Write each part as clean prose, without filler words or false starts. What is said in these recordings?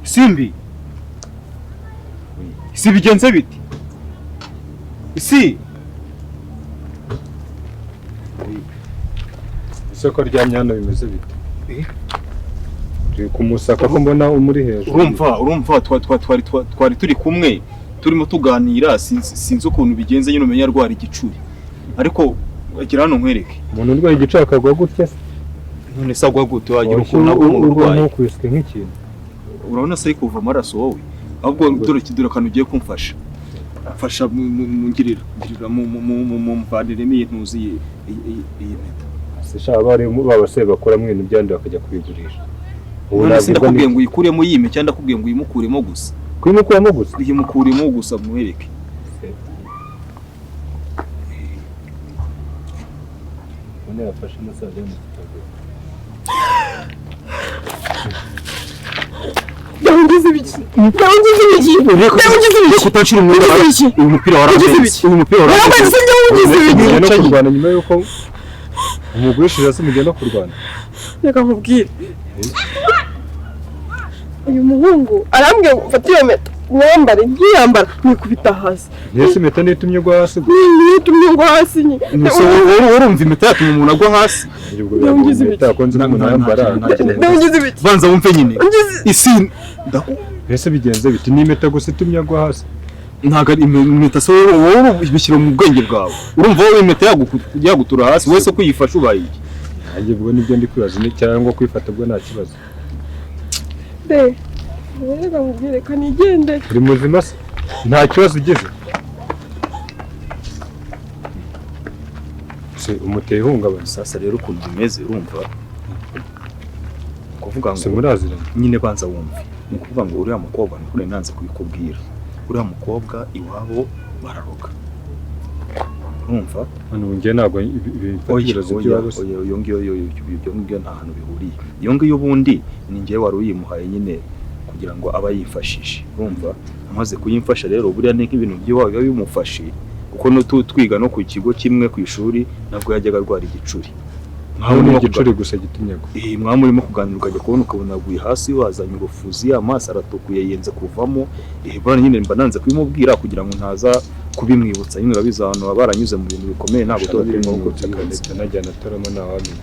Simbi isi bigenze biti isoko rya Nyana bimeze bite kumusaka ko mbona umuri hejuru urumva twari turi kumwe turimo tuganira sinzi ukuntu bigenze nyine umenya rwara igicuri ariko agira hano nkwereke umuntu urwaye igicuri akagwa gutya none se agwa gute wagira ukuntu urwaye ntukwiswe nk'ikintu urabona se kuva amaraso wowe ahubwo dore kantu ugiye kumfasha mfasha ngirira mu mvaniremo iyi ntuzi iyi mpeta sishaba babase bakora mwene byandi bakajya kubigurisha ubu ndakubwiye ngo uyikuremo yime cyangwa ndakubwiye ngo uyimukuremo gusa uyimukuremo gusa mwereke none yafashe umusaza mu kitabo Yaungize ibiki kutacira umupira warangize no kurwana nyuma yuko umugurishije se mugenda kurwana reka nkubwire uyu muhungu arambwiye ufata iyo meta mwambare nkiyambara nikubita hasi Nese meta nitumye gwa hasi nitumye gwa hasi ni urumva imeta yatumye umuntu agwa hasi yaungize ibiki takonze umuntu yambara yaungize ibiki banza wumve nyine isi Nese bigenze biti ni meta gusa itumye gwa hasi ntago imeta so wowe ibishyira mu bwenge bwawe urumva wowe imeta yagutura hasi wese kuyifasha ubaye iki nanjye bwo nibyo ndi kwibaza ni cyangwa kwifata bwo nta kibazo reka nkubwire kanigende uri muzima se nta kibazo ugize se umuteye ihungabana sasa rero ukuntu bimeze urumva kuvuga ngo se muraziranye nyine banza wumve ni kuvuga ngo uriya mukobwa nukuri nanze kubikubwira uriya mukobwa iwabo bararoga urumva hano ngiye ntago ibifatirazo by'iwabo iyo ngiyo nta hantu bihuriye iyo ngiyo ubundi ni ngiye wari uyimuhaye nyine kugira ngo aba yifashishe urumva amaze kuyimfasha rero buriya ni nk'ibintu by'iwabo biba bimufashe kuko no twiga no ku kigo kimwe ku ishuri nabwo yajyaga arwara igicuri nkaho ni igicuri gusa gitumyego mwaba murimo kuganira ukajya kubona ukabona aguye hasi wazanye urufuzi amaso aratukuye yenze kuvamo bwana nyine mba nanze kubimubwira kugira ngo ntaza kubimwibutsa nyine urabizi abantu baba baranyuze mu bintu bikomeye ntabwo tuba turimo gutse najyana atoramo ntawamenya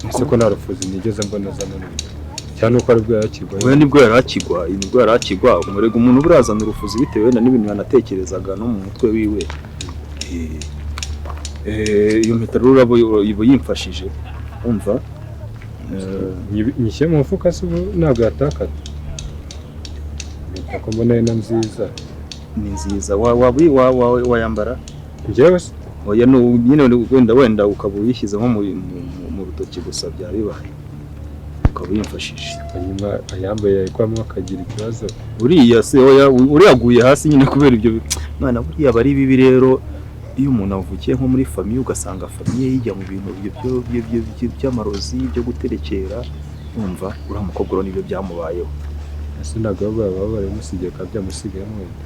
ese ko nta rufuzi nigeze mbona zana n'ibyo cyane uko ari bwo yarakigwa we nibwo yarakigwa umurego umuntu burazana urufuzi bitewe wenda n'ibintu yanatekerezaga no mu mutwe wiwe iyo mpeta rero iba yimfashije umva nyishyire mu mufuka se ntabwo yatakara ko mbona ari nziza ni nziza wayambara njyewe se oya nyine wenda ukaba uyishyize nko mu rutoki gusa byaba bibaye ukaba uyimfashije hanyuma ayambaye yayikwamo akagira ikibazo uriya se uriya aguye hasi nyine kubera ibyo mwana buriya aba ari bibi rero iyo umuntu avukiye nko muri famiye ugasanga famiye yijya mu bintu by'amarozi byo guterekera umva uriya mukobwa rero nibyo byamubayeho ese ntabwo baba baramusigiye ka byamusigaye mwenda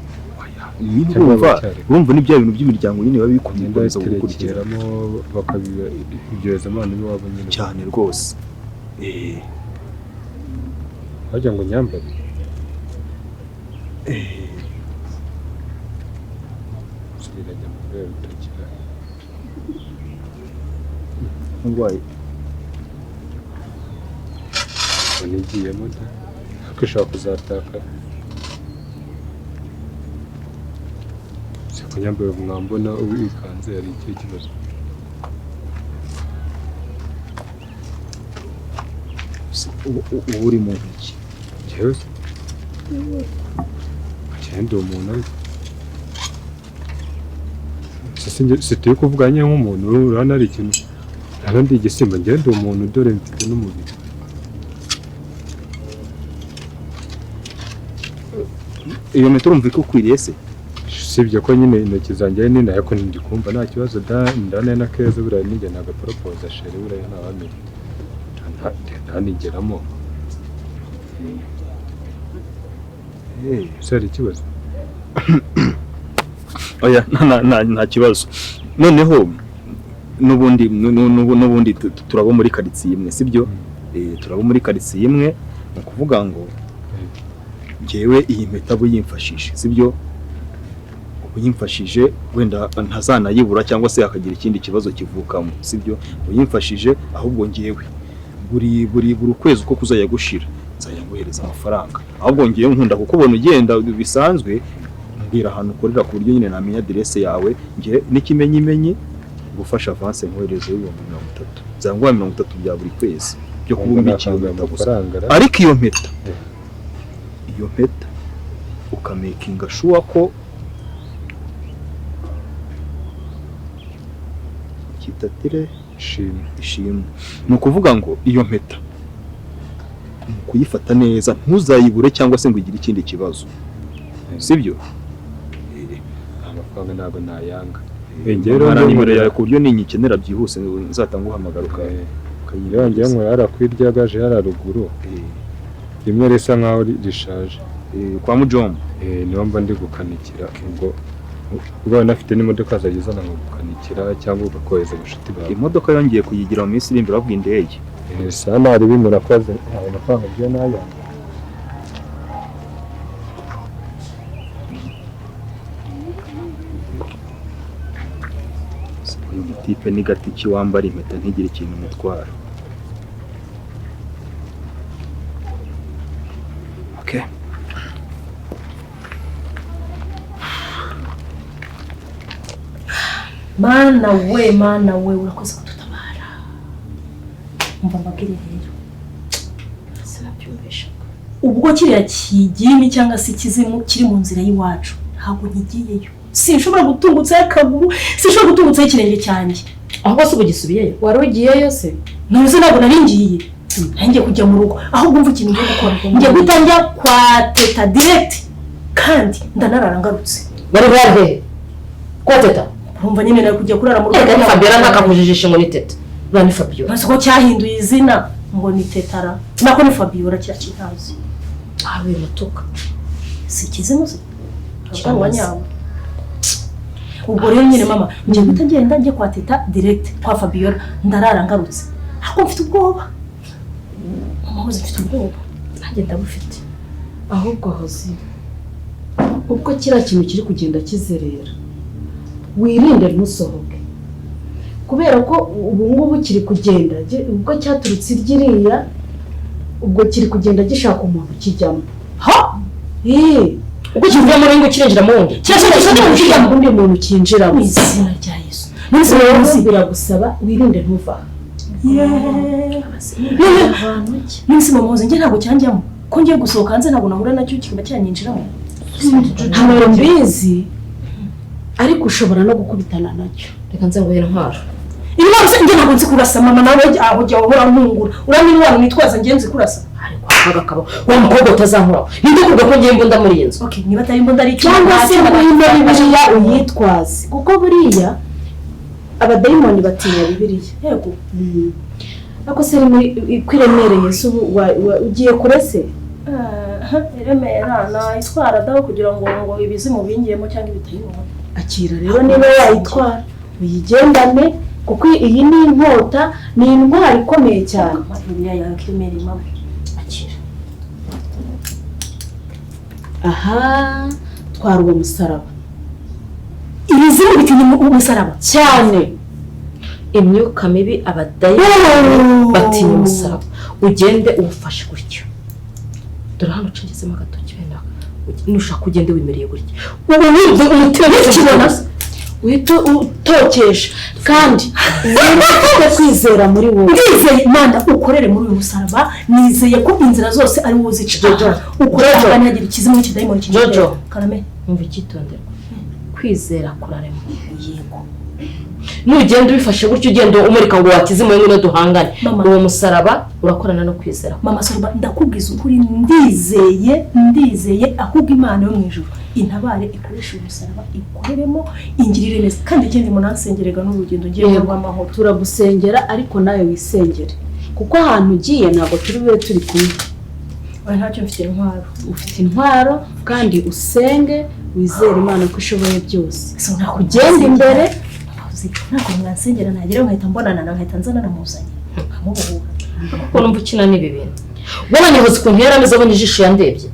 urumva ni bya bintu by'imiryango nyine biba bikomeza gukurikiramo bakabibyohereza amana iwabo nyine cyane rwose wagira ngo nyambare subirajya mu rwego rutakira urwaye nigiyemo da ko ishobora kuzataka siko nyambare mwambona ubikanze hari ikihe kibazo uba uri mu ntoki njyewe ngende uwo muntu ariko situye kuvuganye nk'umuntu urabona ari ikintu hano ndi igisimba ngende uwo muntu dore mfite n'umubiri iyo metero urumva ko ukwiriye se sibyo ko nyine intoki zanjye ari nini ariko ndikumva nta kibazo ndane na keza buriya nijye nagaporopoza shere buriya ntawamenya ntanigeramo ese hari ikibazo oya nta kibazo noneho n'ubundi turabo muri karitsiye imwe sibyo turaba muri karitsiye imwe ni ukuvuga ngo njyewe iyi mpeta buyimfashije sibyo uyimfashije wenda ntazanayibura cyangwa se hakagira ikindi kibazo kivukamo sibyo uyimfashije ahubwo njyewe buri ukwezi uko kuzajya gushira nzajya nguhereza amafaranga ahubwo ngiye nkunda kukubona ugenda bisanzwe mbwira ahantu ukorera ku buryo nyine namenya adresse yawe ngiye n'ikimenyimenyi gufasha avance nkohereza y'ibihumbi 30 nzanguha 30 bya buri kwezi byo kubumbikiye amafaranga ariko iyo mpeta ukamakinga sure ko kitatire ishimwe ni ukuvuga ngo iyo mpeta kuyifata neza ntuzayibure cyangwa se ngo igire ikindi kibazo sibyo amafaranga ntabwo nayanga ngero nimero yawe ku buryo ninyikenera byihuse nzatanga uhamagara ukayirangire ngo yarakwirya gaje yararuguru rimwe risa nkaho rishaje kwa Mujomba niyo mba ndi gukanikira ubwo nafite n'imodoka zagizana ngo gukanikira cyangwa ugakohereza ubucuti bwawe imodoka yongeye kuyigira mu minsi iri imbere bavuga indege sana ari bimurakoze amafaranga byo nayo uyu mutipe ni gatiki wambara impeta ntigire ikintu umutwara okay Mana we urakoze kututabara umva mbabwire rero sinabyumvisha ubwo kiriya kigimi cyangwa se ikizimu kiri mu nzira y'iwacu ntabwo nyigiyeyo sinshobora gutungutsa akaguru sinshobora gutungutsa ikirenge cyanjye ahubwo se ubugisubiyeyo wari ugiyeyo se ntuzi ntabwo nari ngiye ngiye kujya mu rugo ahubwo mva ikintu ngiye gukora ngiye guhita njya kwa teta direct kandi ndanarara ngarutse bari hehe kwa teta urumva nyine nari kujya kurara mu rugo ni Fabiola ntakakujijishe ngo ni teta bani Fabiola nasi ko cyahinduye izina ngo ni tetara nako ni Fabiola cyakitazi awe mutuka si kizimu se cyangwa nyabo ubwo rero nyine mama ngiye guhita ngenda njye kwa teta direct kwa Fabiola ndarara ngarutse ahubwo mfite ubwoba muzi mfite ubwoba nanjye ndabufite ahubwo hozi ubwo kira kintu kiri kugenda kizerera wirinde ntusohoke kubera ko ubu ngubu kiri kugenda ubwo cyaturutse iryiriya ubwo kiri kugenda gishaka umuntu kijyamo ha ubwo kivuye muri ngo kirinjira mu wundi cyashaka mu undi muntu kinjira mu izina rya Yesu nisi biragusaba wirinde ntuva nisi mamuze nge ntabwo cyanjyamo ko ngiye gusohoka hanze ntabwo nahura nacyo kikaba cyanyinjiramo ntabwo mbizi ariko ushobora no gukubitana nacyo reka nze nguhere ntwaro ibi nose nge ntabwo nzi kurasa mama nawe aho jya uhora ntungura uramenya abantu nitwaza nge nzi kurasa ariko akaba wa mukobwa utazankuraho ninde kuvuga ko ngiye imbunda muri iyi nzu okay niba atari imbunda ari cyangwa se muri Bibiliya uyitwaze kuko buriya abadayimoni batinya Bibiliya yego ako se muri kwiremereye Yesu ugiye kurese iremera na itwara daho kugira ngo ibizimu bingiyemo cyangwa ibitayibona akira rero niba wayitwara uyigendane kuko iyi ni inkota ni intwari ikomeye cyane Bibiliya yakemera mama akira aha twara uwo musaraba ibizimu bitinya umusaraba cyane imyuka mibi abadayimoni batinya umusaraba ugende uwufashe gutyo dore hano cengezemo agatoki wenda nushaka kugende wimereye gutya ubu ni umutima w'ikibona uhita utokesha kandi ufite kwizera muri wowe ndizeye Imana ukorere muri uyu musaraba nizeye ko inzira zose ari wowe uzica ukorera kandi yagira ikizimo cy'idayimoni Jojo karame umva ikitonderwa kwizera kurarema yego nugenda ubifashe gutyo ugenda umurika ngo wakizimo ngwino duhangane uwo musaraba urakorana no kwizera mama saraba ndakubwiza ukuri ndizeye ahubwo Imana yo mu ijuru intabare ikoresha umusaraba ikoreremo ingirire neza kandi ikindi munansengerega n'urugendo ngiye rw'amahoro turagusengera ariko nawe wisengere kuko ahantu ugiye ntabwo turi bube turi kumwe ntacyo mfite intwaro ufite intwaro kandi usenge wizere Imana ko ishoboye byose kugenda imbere ntabwo mwansengera nagera nkahita mbonana nkahita nzana namuzanye nkamubuhura kuko numva ukina n'ibi bintu wabonye hose ukuntu yari ameze abonye ijisho yandebye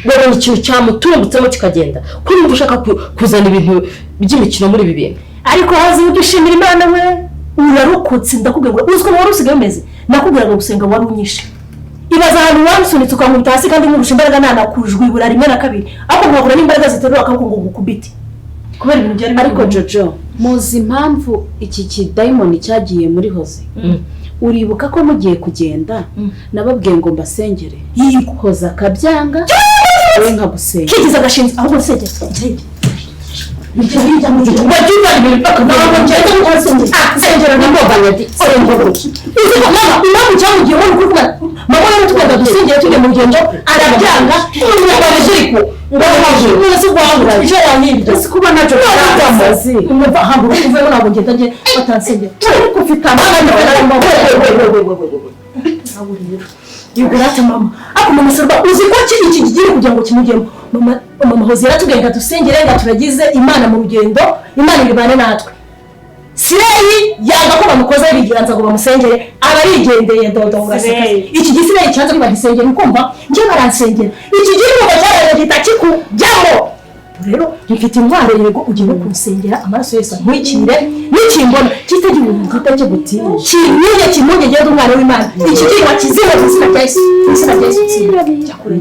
wabonye ikintu cyamutungutsemo kikagenda kuri numva ushaka kuzana ibintu by'imikino muri ibi bintu ariko hazi udushimira Imana we urarokotse ndakubwira ngo uziko wari usigaye umeze nakubwiraga gusenga wari unyishe ibaza ahantu wamusunitse ukamubita hasi kandi nkurusha imbaraga nanakujwibura rimwe na kabiri ariko nkabura n'imbaraga ziterura akaboko ngo ngukubite kubera ibintu byari ariko Jojo muzi impamvu iki kidayimoni cyagiye muri Hoze uribuka ko mugiye kugenda nababwiye ngo mbasengere Hoze akabyanga we nkagusenga kigize agashinzi ahubwo senge yugurate mama ako mama serba uzi ko iki kigiye kugira ngo kimugemo mama Hoze yaratubwiye ngo dusengere ngo turagize Imana mu rugendo Imana ibane natwe Sireyi yanga ko bamukoza ibiganza ngo bamusengere abarigendeye dodo ngaseka iki gisire cyanze ko bagisengera ukumva nje baransengera iki gihe ngo cyaraye gitakiku jyaho rero mfite intwaro yego ugiye kunsengera amaraso yose nkwikire n'ikimbona kitagira ubutaka cyo gutinya kinye kimunye gihe umwana w'Imana iki gihe wakiziho izina rya Yesu izina rya Yesu cyakure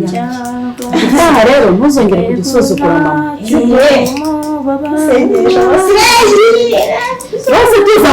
aha rero ntuzongere kudusuzugura mama sengesha Sireyi